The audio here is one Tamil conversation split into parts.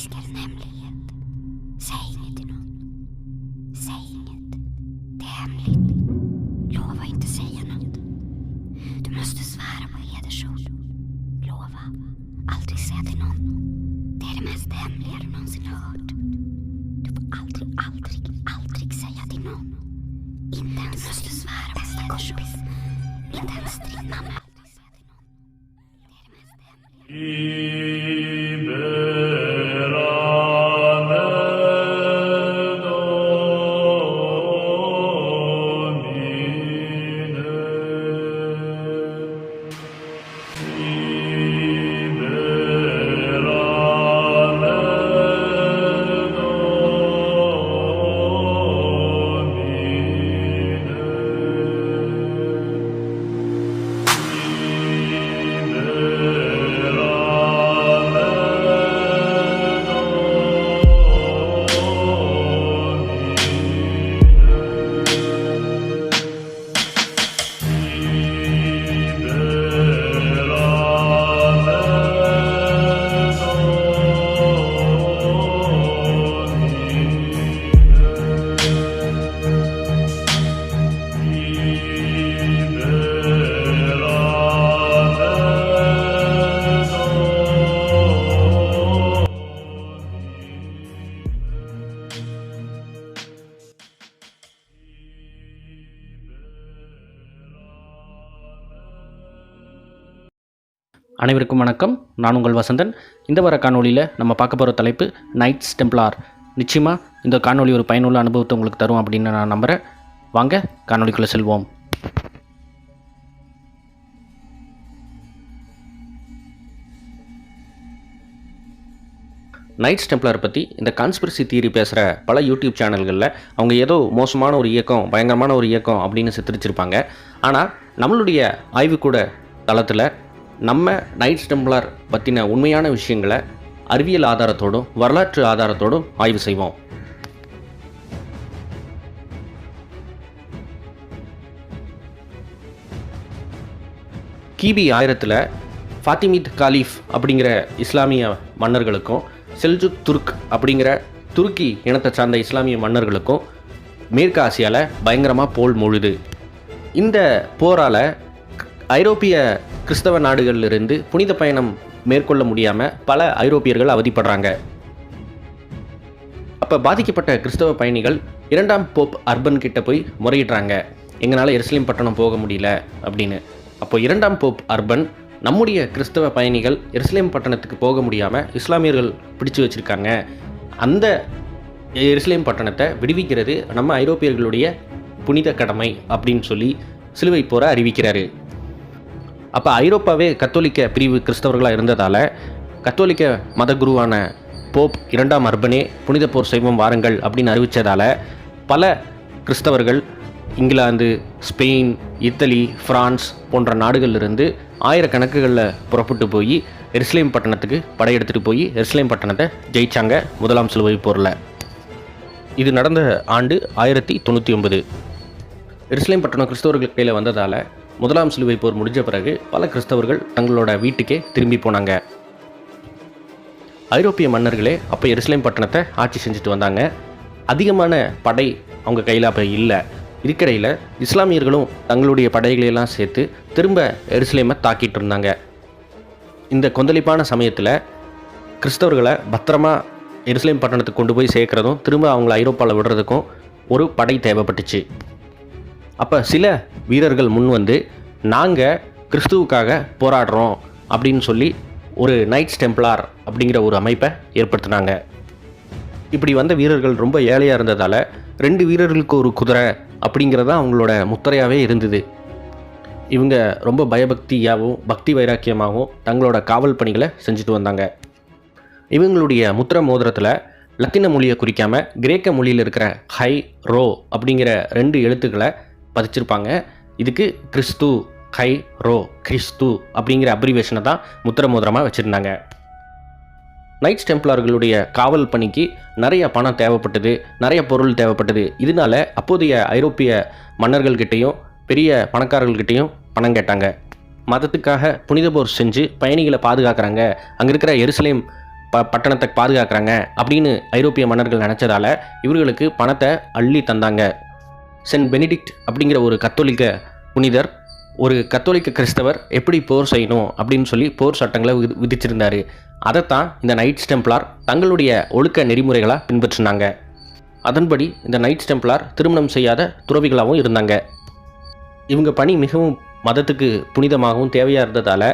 älskar en hemlighet. Säg inget till någon. Säg inget. Det är hemligt. Lova inte säga något. Du måste svära på hedersord. Lova. Aldrig säga till någon. Det är det mest hemliga du någonsin har hört. Du får aldrig säga till någon. Inte ens du måste svära på hedersord. Inte ens din mamma. Aldrig säga till någon. Det är det mest hemliga. அனைவருக்கும் வணக்கம். நான் உங்கள் வசந்தன். இந்த வார காணொலியில் நம்ம பார்க்க போகிற தலைப்பு நைட்ஸ் டெம்ப்ளார். நிச்சயமாக இந்த காணொலி ஒரு பயனுள்ள அனுபவத்தை உங்களுக்கு தரும் அப்படின்னு நான் நம்புகிறேன். வாங்க காணொலிக்குள்ளே செல்வோம். நைட்ஸ் டெம்ப்ளார் பற்றி இந்த கான்ஸ்பிரசி தியரி பேசுகிற பல யூடியூப் சேனல்களில் அவங்க ஏதோ மோசமான ஒரு இயக்கம், பயங்கரமான ஒரு இயக்கம் அப்படின்னு சித்தரிச்சிருப்பாங்க. ஆனால் நம்மளுடைய ஆய்வுக்கூட தளத்தில் நம்ம நைட்ஸ் டெம்ப்ளார் பற்றின உண்மையான விஷயங்களை அறிவியல் ஆதாரத்தோடும் வரலாற்று ஆதாரத்தோடும் ஆய்வு செய்வோம். கிபி 1000 ஃபாத்திமித் காலிஃப் அப்படிங்கிற இஸ்லாமிய மன்னர்களுக்கும் செல்ஜுக் துர்க் அப்படிங்கிற துருக்கி இனத்தை சார்ந்த இஸ்லாமிய மன்னர்களுக்கும் மேற்கு ஆசியாவில் பயங்கரமாக போர் மூழுது. இந்த போரால் ஐரோப்பிய கிறிஸ்தவ நாடுகளிலிருந்து புனித பயணம் மேற்கொள்ள முடியாமல் பல ஐரோப்பியர்கள் அவதிப்படுறாங்க. அப்போ பாதிக்கப்பட்ட கிறிஸ்தவ பயணிகள் 2ஆம் போப் அர்பன் கிட்ட போய் முறையிடுறாங்க, எங்களால் எருசலேம் பட்டணம் போக முடியல அப்படின்னு. அப்போ 2ஆம் போப் அர்பன், நம்முடைய கிறிஸ்தவ பயணிகள் எருசலேம் பட்டணத்துக்கு போக முடியாமல் இஸ்லாமியர்கள் பிடிச்சு வச்சுருக்காங்க, அந்த எருசலேம் பட்டணத்தை விடுவிக்கிறது நம்ம ஐரோப்பியர்களுடைய புனித கடமை அப்படின்னு சொல்லி சிலுவை போரை அறிவிக்கிறாரு. அப்போ ஐரோப்பாவே கத்தோலிக்க பிரிவு கிறிஸ்தவர்களாக இருந்ததால் கத்தோலிக்க மத குருவான போப் 2ஆம் அர்பனே புனித போர் செய்வோம் வாருங்கள் அப்படின்னு அறிவித்ததால் பல கிறிஸ்தவர்கள் இங்கிலாந்து, ஸ்பெயின், இத்தாலி, பிரான்ஸ் போன்ற நாடுகளிலிருந்து ஆயிரக்கணக்குகளில் புறப்பட்டு போய் எருசலேம் பட்டணத்துக்கு படையெடுத்துட்டு போய் எருசலேம் பட்டணத்தை ஜெயிச்சாங்க 1ஆம் சிலுவை போரில். இது நடந்த ஆண்டு 1099. எருசலேம் பட்டணம் கிறிஸ்தவர்கள் கையில் வந்ததால் 1ஆம் சிலுவை போர் முடிஞ்ச பிறகு பல கிறிஸ்தவர்கள் தங்களோட வீட்டுக்கே திரும்பி போனாங்க. ஐரோப்பிய மன்னர்களே அப்போ எருசலேம் பட்டணத்தை ஆட்சி செஞ்சுட்டு வந்தாங்க. அதிகமான படை அவங்க கையில் அப்போ இல்லை. இதுக்கிடையில் இஸ்லாமியர்களும் தங்களுடைய படைகளையெல்லாம் சேர்த்து திரும்ப எருசலேமை தாக்கிட்டு இருந்தாங்க. இந்த கொந்தளிப்பான சமயத்தில் கிறிஸ்தவர்களை பத்திரமா எருசலேம் பட்டணத்துக்கு கொண்டு போய் சேர்க்குறதும் திரும்ப அவங்கள ஐரோப்பாவில் விடுறதுக்கும் ஒரு படை தேவைப்பட்டுச்சு. அப்போ சில வீரர்கள் முன் வந்து நாங்கள் கிறிஸ்துவுக்காக போராடுறோம் அப்படின்னு சொல்லி ஒரு நைட்ஸ் டெம்ப்ளார் அப்படிங்கிற ஒரு அமைப்பை ஏற்படுத்தினாங்க. இப்படி வந்த வீரர்கள் ரொம்ப ஏழையாக இருந்ததால் 2 வீரர்களுக்கு ஒரு குதிரை அப்படிங்கிறது அவங்களோட முத்திரையாகவே இருந்தது. இவங்க ரொம்ப பயபக்தியாகவும் பக்தி வைராக்கியமாகவும் தங்களோட காவல் பணிகளை செஞ்சுட்டு வந்தாங்க. இவங்களுடைய முத்திரை மோதிரத்தில் லத்தீன மொழியை குறிக்காமல் கிரேக்க மொழியில் இருக்கிற ஹை ரோ அப்படிங்கிற 2 எழுத்துக்களை பதிச்சிருப்பாங்க. இதுக்கு கிறிஸ்து, ஹை ரோ, கிறிஸ்து அப்படிங்கிற அப்ரிவேஷனை தான் முத்திர மோதிரமாக வச்சுருந்தாங்க. நைட்ஸ் டெம்ப்ளார்களுடைய காவல் பணிக்கு நிறைய பணம் தேவைப்பட்டது, நிறைய பொருள் தேவைப்பட்டது. இதனால அப்போதைய ஐரோப்பிய மன்னர்கள்கிட்டையும் பெரிய பணக்காரர்கள்கிட்டையும் பணம் கேட்டாங்க. மதத்துக்காக புனித போர் செஞ்சு பயணிகளை பாதுகாக்கிறாங்க, அங்கே இருக்கிற எருசலேம் பட்டணத்தை பாதுகாக்கிறாங்க அப்படின்னு ஐரோப்பிய மன்னர்கள் நினச்சதால இவர்களுக்கு பணத்தை அள்ளி தந்தாங்க. சென்ட் பெனிடிக்ட் அப்படிங்கிற ஒரு கத்தோலிக்க புனிதர் ஒரு கத்தோலிக்க கிறிஸ்தவர் எப்படி போர் செய்யணும் அப்படின்னு சொல்லி போர் சட்டங்களை விதிச்சிருந்தார். அதைத்தான் இந்த நைட்ஸ் டெம்ப்ளார் தங்களுடைய ஒழுக்க நெறிமுறைகளாக பின்பற்றினாங்க. அதன்படி இந்த நைட்ஸ் டெம்ப்ளார் திருமணம் செய்யாத துறவிகளாகவும் இருந்தாங்க. இவங்க பணி மிகவும் மதத்துக்கு புனிதமாகவும் தேவையாக இருந்ததால்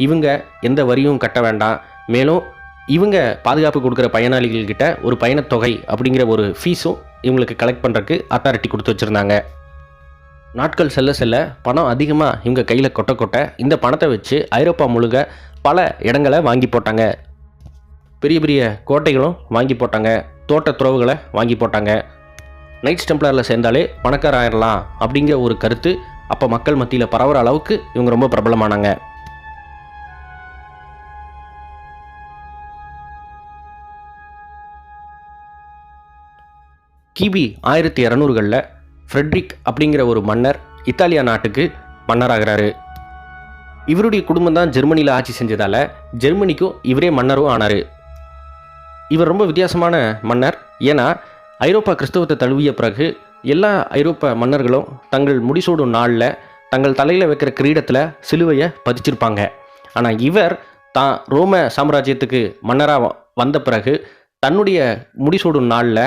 இவங்க எந்த வரியும் கட்ட வேண்டாம். மேலும் இவங்க பாதுகாப்பு கொடுக்குற பயனாளிகள்கிட்ட ஒரு பயணத்தொகை அப்படிங்கிற ஒரு ஃபீஸும் இவங்களுக்கு கலெக்ட் பண்ணுறதுக்கு அத்தாரிட்டி கொடுத்து வச்சுருந்தாங்க. நாட்கள் செல்ல செல்ல பணம் அதிகமாக இவங்க கையில் கொட்ட இந்த பணத்தை வச்சு ஐரோப்பா முழுக்க பல இடங்களை வாங்கி போட்டாங்க. பெரிய பெரிய கோட்டைகளும் வாங்கி போட்டாங்க, தோட்ட துறவுகளை வாங்கி போட்டாங்க. நைட்ஸ் டெம்ப்ளாரில் சேர்ந்தாலே பணக்கார ஆயிடலாம் அப்படிங்கிற ஒரு கருத்து அப்போ மக்கள் மத்தியில் பரவுற அளவுக்கு இவங்க ரொம்ப பிரபலமானாங்க. கிபி 1200களில் ஃப்ரெட்ரிக் அப்படிங்கிற ஒரு மன்னர் இத்தாலியா நாட்டுக்கு மன்னராகிறாரு. இவருடைய குடும்பம் தான் ஜெர்மனியில் ஆட்சி செஞ்சதால் ஜெர்மனிக்கும் இவரே மன்னரும் ஆனார். இவர் ரொம்ப வித்தியாசமான மன்னர். ஏன்னா ஐரோப்பா கிறிஸ்தவத்தை தழுவிய பிறகு எல்லா ஐரோப்பா மன்னர்களும் தங்கள் முடிசூடும் நாளில் தங்கள் தலையில் வைக்கிற கிரீடத்தில் சிலுவையை பதிச்சிருப்பாங்க. ஆனால் இவர் தான் ரோம சாம்ராஜ்யத்துக்கு மன்னராக வந்த பிறகு தன்னுடைய முடிசூடும் நாளில்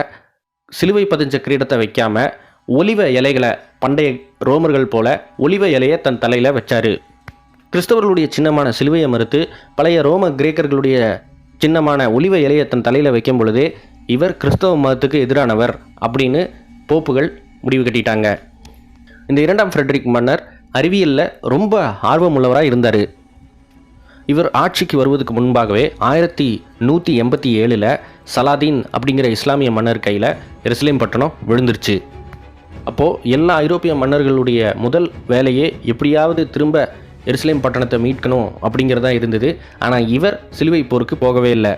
சிலுவை பதிஞ்ச கிரீடத்தை வைக்காமல் ஒலிவ இலைகளை, பண்டைய ரோமர்கள் போல ஒலிவ இலையை தன் தலையில் வச்சார். கிறிஸ்தவர்களுடைய சின்னமான சிலுவையை மறுத்து பழைய ரோம கிரேக்கர்களுடைய சின்னமான ஒலிவ இலையை தன் தலையில் வைக்கும் பொழுதே இவர் கிறிஸ்தவ மதத்துக்கு எதிரானவர் அப்படின்னு போப்புகள் முடிவு கட்டிட்டாங்க. இந்த இரண்டாம் ஃப்ரெட்ரிக் மன்னர் அறிவியலில் ரொம்ப ஆர்வமுள்ளவராக இருந்தார். இவர் ஆட்சிக்கு வருவதற்கு முன்பாகவே 1187 சலாதீன் அப்படிங்கிற இஸ்லாமிய மன்னர் கையில் எருசலேம் பட்டணம் விழுந்துருச்சு. அப்போது எல்லா ஐரோப்பிய மன்னர்களுடைய முதல் வேலையே எப்படியாவது திரும்ப எருசலேம் பட்டணத்தை மீட்கணும் அப்படிங்கிறதா இருந்தது. ஆனால் இவர் சிலுவை போருக்கு போகவே இல்லை.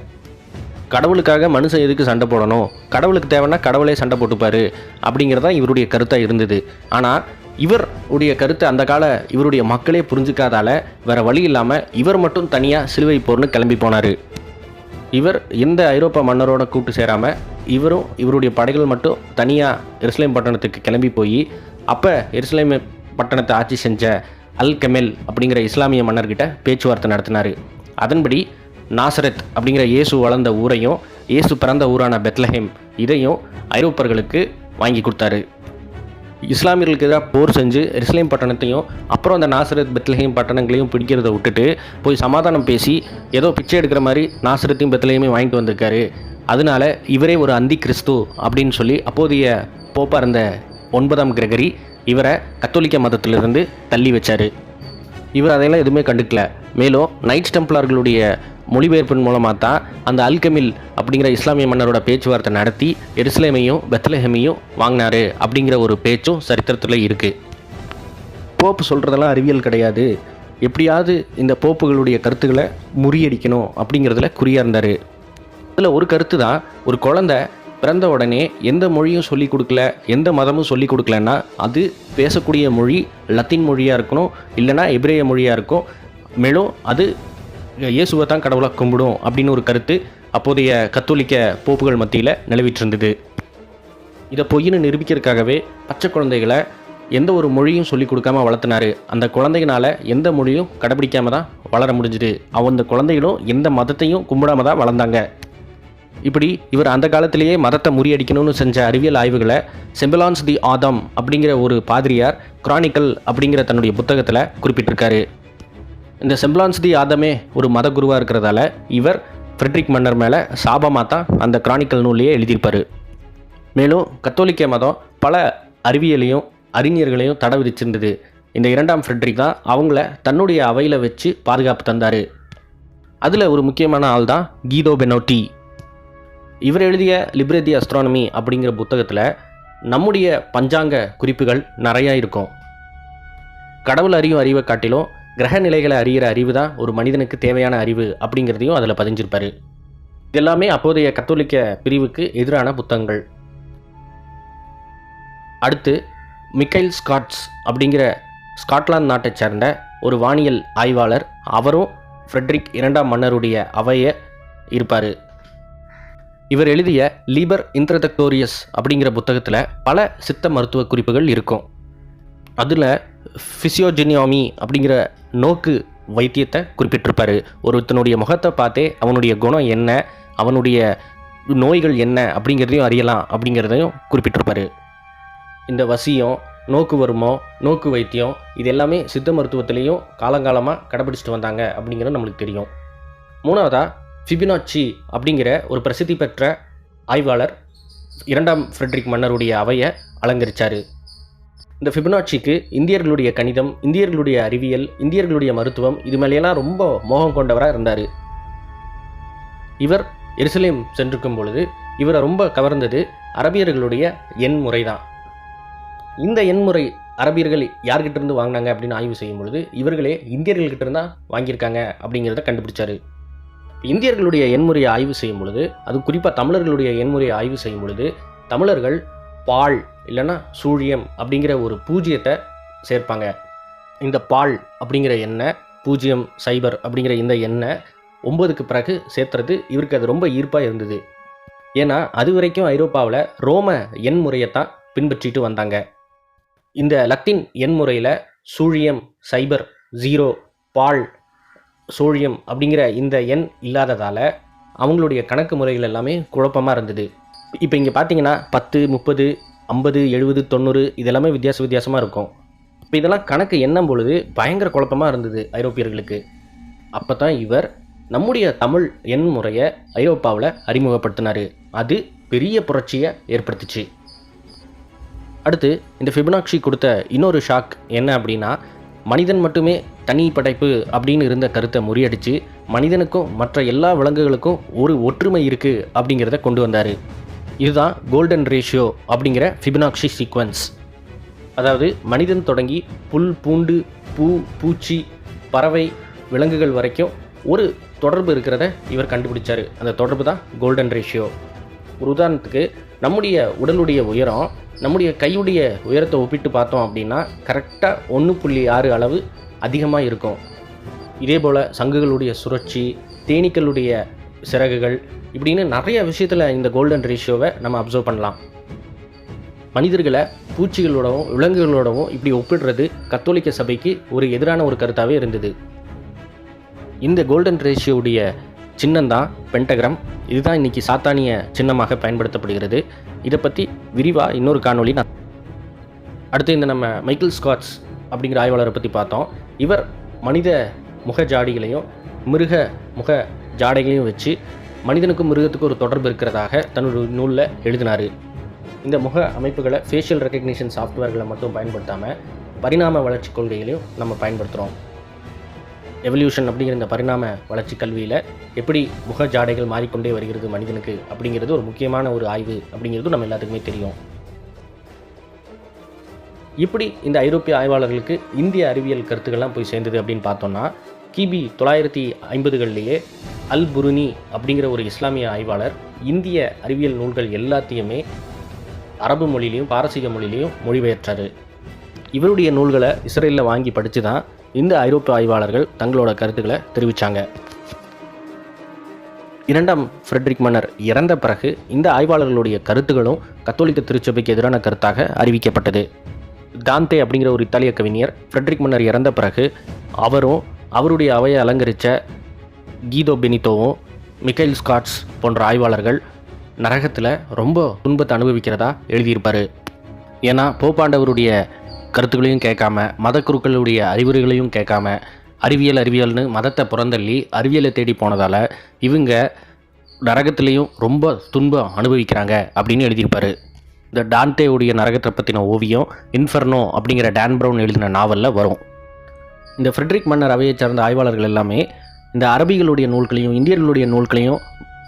கடவுளுக்காக மனுஷன் எதுக்கு சண்டை போடணும், கடவுளுக்கு தேவைன்னா கடவுளே சண்டை போட்டுப்பார் அப்படிங்கிறதா இவருடைய கருத்தாக இருந்தது. ஆனால் இவருடைய கருத்தை அந்த கால இவருடைய மக்களே புரிஞ்சுக்காதால வேறு வழி இல்லாமல் இவர் மட்டும் தனியாக சிலுவை போர்னு கிளம்பி போனார். இவர் எந்த ஐரோப்பா மன்னரோட கூட்டு சேராமல் இவரும் இவருடைய படைகள் மட்டும் தனியாக எருசலேம் பட்டணத்துக்கு கிளம்பி போய் அப்போ எருசலேம் பட்டணத்தை ஆட்சி செஞ்ச அல் கெமெல் அப்படிங்கிற இஸ்லாமிய மன்னர்கிட்ட பேச்சுவார்த்தை நடத்தினார். அதன்படி நாசரத் அப்படிங்கிற இயேசு வளர்ந்த ஊரையும் இயேசு பிறந்த ஊரான பெத்லஹேம் இதையும் ஐரோப்பர்களுக்கு வாங்கி கொடுத்தாரு. இஸ்லாமியர்களுக்கு எதிராக போர் செஞ்சு எருசலேம் பட்டணத்தையும் அப்புறம் அந்த நாசரத் பெத்லஹேம் பட்டணங்களையும் பிடிக்கிறத விட்டுட்டு போய் சமாதானம் பேசி ஏதோ பிச்சை எடுக்கிற மாதிரி நாசரத்தையும் பெத்லஹேமையும் வாங்கிட்டு வந்திருக்காரு. அதனால இவரே ஒரு அந்தி கிறிஸ்து அப்படின்னு சொல்லி அப்போதைய போப்பாக இருந்த 9ஆம் கிரெகரி இவரை கத்தோலிக்க மதத்திலிருந்து தள்ளி வச்சார். இவர் அதையெல்லாம் எதுவுமே கண்டுக்கல. மேலும் நைட்ஸ் டெம்ப்ளார்களுடைய மொழிபெயர்ப்பின் மூலமாக தான் அந்த அல்கெமில் அப்படிங்கிற இஸ்லாமிய மன்னரோட பேச்சுவார்த்தை நடத்தி எருசலேமையும் பெத்லஹேமையும் வாங்கினார் அப்படிங்கிற ஒரு பேச்சும் சரித்திரத்தில் இருக்குது. போப்பு சொல்கிறதெல்லாம் அறிவியல் கிடையாது, எப்படியாவது இந்த போப்புகளுடைய கருத்துக்களை முறியடிக்கணும் அப்படிங்கிறதுல குறியாக இருந்தார். அதில் ஒரு கருத்து தான், ஒரு குழந்தை பிறந்த உடனே எந்த மொழியும் சொல்லிக் கொடுக்கல, எந்த மதமும் சொல்லிக் கொடுக்கலன்னா அது பேசக்கூடிய மொழி லத்தீன் மொழியாக இருக்கணும், இல்லைனா எபிரேய மொழியாக இருக்கும். மேலும் அது இயேசுவை தான் கடவுளாக கும்பிடும் அப்படின்னு ஒரு கருத்து அப்போதைய கத்தோலிக்க போப்புகள் மத்தியில் நிலவிட்டு இருந்தது. இதை பொய்ன்னு நிரூபிக்கிறதுக்காகவே பச்சை குழந்தைகளை எந்த ஒரு மொழியும் சொல்லிக் கொடுக்காம வளர்த்தினார். அந்த குழந்தைகளால் எந்த மொழியும் கடைபிடிக்காம தான் வளர முடிஞ்சுது. அந்த குழந்தைகளும் எந்த மதத்தையும் கும்பிடாம தான் வளர்ந்தாங்க. இப்படி இவர் அந்த காலத்திலேயே மதத்தை முறியடிக்கணும்னு செஞ்ச அறிவியல் ஆய்வுகளை செம்பிலான்ஸ் தி ஆதம் அப்படிங்கிற ஒரு பாதிரியார் கிரானிக்கல் அப்படிங்கிற தன்னுடைய புத்தகத்தில் குறிப்பிட்டிருக்காரு. இந்த செம்பிலான்ஸ் தி ஆதமே ஒரு மத குருவாக இருக்கிறதால இவர் ஃப்ரெட்ரிக் மன்னர் மேலே சாபமாக தான் அந்த கிரானிக்கல் நூலையே எழுதியிருப்பார். மேலும் கத்தோலிக்க மதம் பல அறிவியலையும் அறிஞர்களையும் தடை விதிச்சிருந்தது. இந்த இரண்டாம் ஃப்ரெட்ரிக் தான் அவங்கள தன்னுடைய அவையில் வச்சு பாதுகாப்பு தந்தார். அதில் ஒரு முக்கியமான ஆள் தான் கீதோ பெனோட்டி. இவர் எழுதிய லிப்ரே தி அஸ்ட்ரானமி அப்படிங்கிற புத்தகத்தில் நம்முடைய பஞ்சாங்க குறிப்புகள் நிறையா இருக்கும். கடவுள் அறியும் அறிவை காட்டிலும் கிரக நிலைகளை அறிகிற அறிவு தான் ஒரு மனிதனுக்கு தேவையான அறிவு அப்படிங்கிறதையும் அதில் பதிஞ்சிருப்பார். இதெல்லாமே அப்போதைய கத்தோலிக்க பிரிவுக்கு எதிரான புத்தகங்கள். அடுத்து மிக்கைல் ஸ்காட்ஸ் அப்படிங்கிற ஸ்காட்லாந்து நாட்டை சேர்ந்த ஒரு வானியல் ஆய்வாளர். அவரும் ஃப்ரெட்ரிக் இரண்டாம் மன்னருடைய அவையை இருப்பார். இவர் எழுதிய லீபர் இன்ட்ரடக்டோரியஸ் அப்படிங்கிற புத்தகத்தில் பல சித்த மருத்துவ குறிப்புகள் இருக்கும். அதில் ஃபிசியோஜெனியாமி அப்படிங்கிற நோக்கு வைத்தியத்தை குறிப்பிட்டிருப்பார். ஒருத்தனுடைய முகத்தை பார்த்தே அவனுடைய குணம் என்ன, அவனுடைய நோய்கள் என்ன அப்படிங்கிறதையும் அறியலாம் அப்படிங்கிறதையும் குறிப்பிட்டிருப்பார். இந்த வசியம், நோக்கு வருமம், நோக்கு வைத்தியம் இது எல்லாமே சித்த மருத்துவத்திலையும் காலங்காலமாக கடைபிடிச்சிட்டு வந்தாங்க அப்படிங்கிறது நம்மளுக்கு தெரியும். மூணாவதாக ஃபிபனாச்சி அப்படிங்கிற ஒரு பிரசித்தி பெற்ற ஆய்வாளர் 2ஆம் ஃப்ரெட்ரிக் மன்னருடைய அவையை அலங்கரித்தார். இந்த ஃபிபனாச்சிக்கு இந்தியர்களுடைய கணிதம், இந்தியர்களுடைய அறிவியல், இந்தியர்களுடைய மருத்துவம் இது மேலையெல்லாம் ரொம்ப மோகம் கொண்டவராக இருந்தார். இவர் எருசலேம் சென்றிருக்கும் பொழுது இவரை ரொம்ப கவர்ந்தது அரபியர்களுடைய எண் முறை தான். இந்த எண்முறை அரபியர்கள் யார்கிட்ட இருந்து வாங்கினாங்க அப்படின்னு ஆய்வு செய்யும் பொழுது இவர்களே இந்தியர்கள்கிட்ட இருந்தா வாங்கியிருக்காங்க அப்படிங்கிறத கண்டுபிடிச்சாரு. இந்தியர்களுடைய எண்முறையை ஆய்வு செய்யும் பொழுது, அது குறிப்பாக தமிழர்களுடைய எண்முறையை ஆய்வு செய்யும் பொழுது, தமிழர்கள் பால் இல்லைன்னா சூழியம் அப்படிங்கிற ஒரு பூஜ்ஜியத்தை சேர்ப்பாங்க. இந்த பால் அப்படிங்கிற எண்ணெய், 0 0 அப்படிங்கிற இந்த எண்ணெய் 9க்கு பிறகு சேர்த்துறது இவருக்கு அது ரொம்ப ஈர்ப்பாக இருந்தது. ஏன்னா அது வரைக்கும் ஐரோப்பாவில் ரோம எண்முறையை தான் பின்பற்றிட்டு வந்தாங்க. இந்த லத்தீன் எண்முறையில் சூழியம் 0 0 பால் சோழியம் அப்படிங்கிற இந்த எண் இல்லாததால் அவங்களுடைய கணக்கு முறைகள் எல்லாமே குழப்பமாக இருந்தது. இப்போ இங்கே பார்த்தீங்கன்னா 10 30 50 70 90 இதெல்லாமே வித்தியாசமாக இருக்கும். இப்போ இதெல்லாம் கணக்கு எண்ணும் பொழுது பயங்கர குழப்பமாக இருந்தது ஐரோப்பியர்களுக்கு. அப்போ தான் இவர் நம்முடைய தமிழ் எண் முறையை ஐரோப்பாவில் அறிமுகப்படுத்தினார். அது பெரிய புரட்சியை ஏற்படுத்துச்சு. அடுத்து இந்த ஃபிபனாச்சி கொடுத்த இன்னொரு ஷாக் என்ன அப்படின்னா, மனிதன் மட்டுமே தனி படைப்பு அப்படின்னு இருந்த கருத்தை முறியடித்து மனிதனுக்கும் மற்ற எல்லா விலங்குகளுக்கும் ஒரு ஒற்றுமை இருக்குது அப்படிங்கிறத கொண்டு வந்தார். இதுதான் கோல்டன் ரேஷியோ அப்படிங்கிற ஃபிபனாச்சி சீக்வன்ஸ். அதாவது மனிதன் தொடங்கி புல், பூண்டு, பூ, பூச்சி, பறவை, விலங்குகள் வரைக்கும் ஒரு தொடர்பு இருக்கிறத இவர் கண்டுபிடிச்சார். அந்த தொடர்பு தான் கோல்டன் ரேஷியோ. ஒரு உதாரணத்துக்கு நம்முடைய உடலுடைய உயரம் நம்முடைய கையுடைய உயரத்தை ஒப்பிட்டு பார்த்தோம் அப்படின்னா கரெக்டாக 1.6 அளவு அதிகமாக இருக்கும். இதே போல் சங்குகளுடைய சுழற்சி, தேனீக்களுடைய சிறகுகள் இப்படின்னு நிறைய விஷயத்தில் இந்த கோல்டன் ரேஷியோவை நம்ம அப்சர்வ் பண்ணலாம். மனிதர்களை பூச்சிகளோடவும் விலங்குகளோடவும் இப்படி ஒப்பிடுறது கத்தோலிக்க சபைக்கு ஒரு எதிரான ஒரு கருத்தாகவே இருந்தது. இந்த கோல்டன் ரேஷியோடைய சின்னம்தான் பென்டகிராம். இதுதான் இன்றைக்கி சாத்தானிய சின்னமாக பயன்படுத்தப்படுகிறது. இதை பற்றி விரிவாக இன்னொரு காணொளி அடுத்து இந்த நம்ம மைக்கேல் ஸ்காட்ஸ் அப்படிங்கிற ஆய்வாளரை பற்றி பார்த்தோம். இவர் மனித முக ஜாடிகளையும் மிருக முக ஜாடைகளையும் வச்சு மனிதனுக்கும் மிருகத்துக்கும் ஒரு தொடர்பு இருக்கிறதாக தன்னுடைய நூலில் எழுதினார். இந்த முக அமைப்புகளை ஃபேஷியல் ரெக்கக்னிஷன் சாஃப்ட்வேர்களை மட்டும் பயன்படுத்தாமல் பரிணாம வளர்ச்சி கொள்கைகளையும் நம்ம பயன்படுத்துகிறோம். எவல்யூஷன் அப்படிங்கிற இந்த பரிணாம வளர்ச்சி கல்வியில் எப்படி முக ஜாடைகள் மாறிக்கொண்டே வருகிறது மனிதனுக்கு அப்படிங்கிறது ஒரு முக்கியமான ஒரு ஆய்வு அப்படிங்கிறது நம்ம எல்லாத்துக்குமே தெரியும். இப்படி இந்த ஐரோப்பிய ஆய்வாளர்களுக்கு இந்திய அறிவியல் கருத்துக்கள்லாம் போய் சேர்ந்தது அப்படின்னு பார்த்தோம்னா, கிபி 950களிலேயே அல் புருனி அப்படிங்கிற ஒரு இஸ்லாமிய ஆய்வாளர் இந்திய அறிவியல் நூல்கள் எல்லாத்தையுமே அரபு மொழியிலையும் பாரசீக மொழியிலையும் மொழிபெயர்த்தார். இவருடைய நூல்களை இஸ்ரேலில் வாங்கி படித்து தான் இந்த ஐரோப்பிய ஆய்வாளர்கள் தங்களோட கருத்துக்களை தெரிவித்தாங்க. 2ஆம் ஃப்ரெட்ரிக் மன்னர் இறந்த பிறகு இந்த ஆய்வாளர்களுடைய கருத்துக்களும் கத்தோலிக்க திருச்சபைக்கு எதிரான கருத்தாக அறிவிக்கப்பட்டது. தாந்தே அப்படிங்கிற ஒரு இத்தாலிய கவிஞர் ஃப்ரெட்ரிக் மன்னர் இறந்த பிறகு அவரும் அவருடைய அவையை அலங்கரித்த கீதோ பெனித்தோவும் மிக்கைல் ஸ்காட்ஸ் போன்ற ஆய்வாளர்கள் நரகத்தில் ரொம்ப துன்பத்தை அனுபவிக்கிறதா எழுதியிருப்பார். ஏன்னா போப்பாண்டவருடைய கருத்துக்களையும் கேட்காம, மத குருக்களுடைய அறிவுரைகளையும் கேட்காம, அறிவியல்னு மதத்தை புறந்தள்ளி அறிவியலை தேடி போனதால் இவங்க நரகத்திலையும் ரொம்ப துன்பம் அனுபவிக்கிறாங்க அப்படின்னு எழுதியிருப்பார். இந்த டான்டேவுடைய நரகத்தை பற்றின ஓவியம் இன்ஃபர்னோ அப்படிங்கிற டான் ப்ரவுன் எழுதின நாவலில் வரும். இந்த ஃப்ரெட்ரிக் மன்னர் அவையை சார்ந்த ஆய்வாளர்கள் எல்லாமே இந்த அரபிகளுடைய நூல்களையும் இந்தியர்களுடைய நூல்களையும்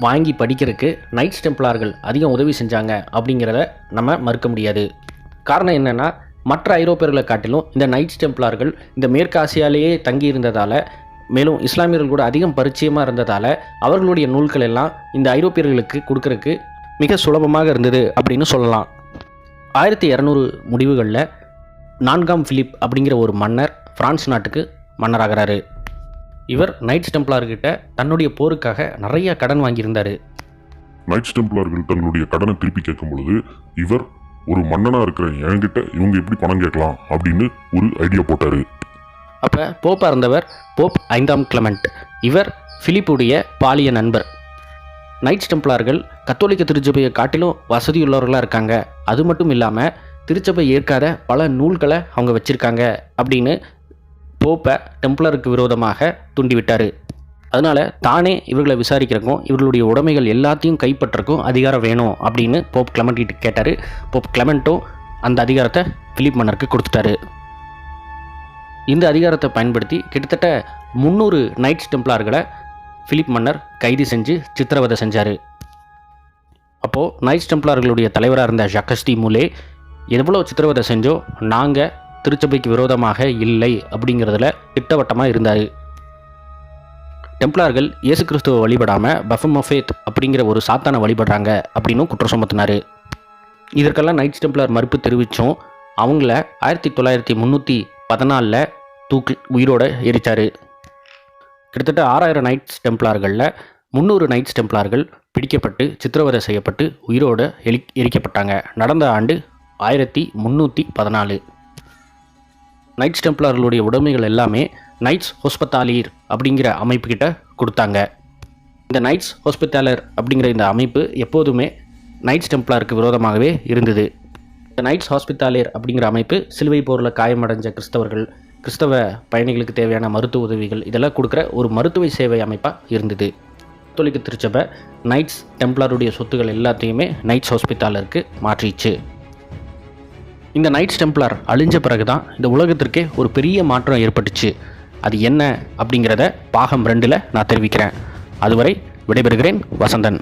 வாங்கி படிக்கிறதுக்கு நைட்ஸ் டெம்ப்ளார்கள் அதிகம் உதவி செஞ்சாங்க அப்படிங்கிறத நம்ம மறுக்க முடியாது. காரணம் என்னென்னா, மற்ற ஐரோப்பியர்களை காட்டிலும் இந்த நைட்ஸ் டெம்ப்ளார்கள் இந்த மேற்கு ஆசியாலேயே தங்கி இருந்ததால், மேலும் இஸ்லாமியர்கள் கூட அதிகம் பரிச்சயமாக இருந்ததால் அவர்களுடைய நூல்கள் எல்லாம் இந்த ஐரோப்பியர்களுக்கு கொடுக்கறதுக்கு மிக சுலபமாக இருந்தது அப்படின்னு சொல்லலாம். 1200 முடிவுகளில் 4ஆம் பிலிப் அப்படிங்கிற ஒரு மன்னர் பிரான்ஸ் நாட்டுக்கு மன்னராகிறாரு. இவர் நைட்ஸ் டெம்ப்ளார்கிட்ட தன்னுடைய போருக்காக நிறைய கடன் வாங்கியிருந்தார். நைட்ஸ் டெம்ப்ளார்கள் தங்களுடைய கடனை திருப்பி கேட்கும் பொழுது இவர் ஒரு மன்னனாக இருக்கிற என்கிட்ட இவங்க எப்படி பணம் கேட்கலாம் அப்படின்னு ஒரு ஐடியா போட்டார். அப்போ போப்பாக இருந்தவர் போப் 5ஆம் கிளமெண்ட். இவர் பிலிப்புடைய பாலிய நண்பர். நைட்ஸ் டெம்ப்ளார்கள் கத்தோலிக்க திருச்சபையை காட்டிலும் வசதியுள்ளவர்களாக இருக்காங்க, அது மட்டும் இல்லாமல் திருச்சபை ஏற்காத பல நூல்களை அவங்க வச்சுருக்காங்க அப்படின்னு போப்பை டெம்ப்ளருக்கு விரோதமாக தூண்டிவிட்டார். அதனால் தானே இவர்களை விசாரிக்கிறக்கும் இவர்களுடைய உடைமைகள் எல்லாத்தையும் கைப்பற்றக்கும் அதிகாரம் வேணும் அப்படின்னு போப் கிளமெண்ட் கிட்ட கேட்டார். போப் கிளமெண்ட்டும் அந்த அதிகாரத்தை பிலிப் மன்னருக்கு கொடுத்துட்டாரு. இந்த அதிகாரத்தை பயன்படுத்தி கிட்டத்தட்ட 300 நைட்ஸ் டெம்ப்ளார்களை பிலிப் மன்னர் கைது செஞ்சு சித்திரவதை செஞ்சார். அப்போது நைட்ஸ் டெம்ப்ளார்களுடைய தலைவராக இருந்த ஜாக்கஸ் டி மூலே எவ்வளோ சித்திரவதை செஞ்சோ நாங்கள் திருச்சபைக்கு விரோதமாக இல்லை அப்படிங்கிறதுல திட்டவட்டமாக இருந்தார். டெம்ப்ளார்கள் இயேசு கிறிஸ்துவை வழிபடாமல் பஃபமோஃபேத் அப்படிங்கிற ஒரு சாத்தானை வழிபடுறாங்க அப்படின்னும் குற்றம் சுமத்தினார். இதற்கெல்லாம் நைட்ஸ் டெம்ப்ளார் மறுப்பு தெரிவித்தும் அவங்கள 1314 தூக்கில் உயிரோடு எரித்தார். கிட்டத்தட்ட 6000 நைட்ஸ் டெம்ப்ளார்களில் 300 நைட்ஸ் டெம்ப்ளார்கள் பிடிக்கப்பட்டு சித்திரவதை செய்யப்பட்டு உயிரோடு எரிக்கப்பட்டாங்க. நடந்த ஆண்டு 1314. நைட்ஸ் டெம்ப்ளார்களுடைய உடைமைகள் எல்லாமே நைட்ஸ் ஹோஸ்பிட்டாலியர் அப்படிங்கிற அமைப்புக்கிட்ட கொடுத்தாங்க. இந்த நைட்ஸ் ஹோஸ்பிட்டாலர் அப்படிங்கிற இந்த அமைப்பு எப்போதுமே நைட்ஸ் டெம்ப்ளாருக்கு விரோதமாகவே இருந்தது. இந்த நைட்ஸ் ஹாஸ்பிட்டாலியர் அப்படிங்கிற அமைப்பு சிலுவை போரில் காயமடைஞ்ச கிறிஸ்தவ பயணிகளுக்கு தேவையான மருத்துவ உதவிகள் இதெல்லாம் கொடுக்குற ஒரு மருத்துவ சேவை அமைப்பாக இருந்தது. கத்தோலிக்க திருச்சபை நைட்ஸ் டெம்ப்ளாருடைய சொத்துக்கள் எல்லாத்தையுமே நைட்ஸ் ஹாஸ்பிட்டாலருக்கு மாற்றிச்சு. இந்த நைட்ஸ் டெம்ப்ளார் அழிஞ்ச பிறகு தான் இந்த உலகத்திற்கே ஒரு பெரிய மாற்றம் ஏற்பட்டுச்சு. அது என்ன அப்படிங்கிறத பாகம் 2ல் நான் தெரிவிக்கிறேன். அதுவரை விடைபெறுகிறேன். வசந்தன்.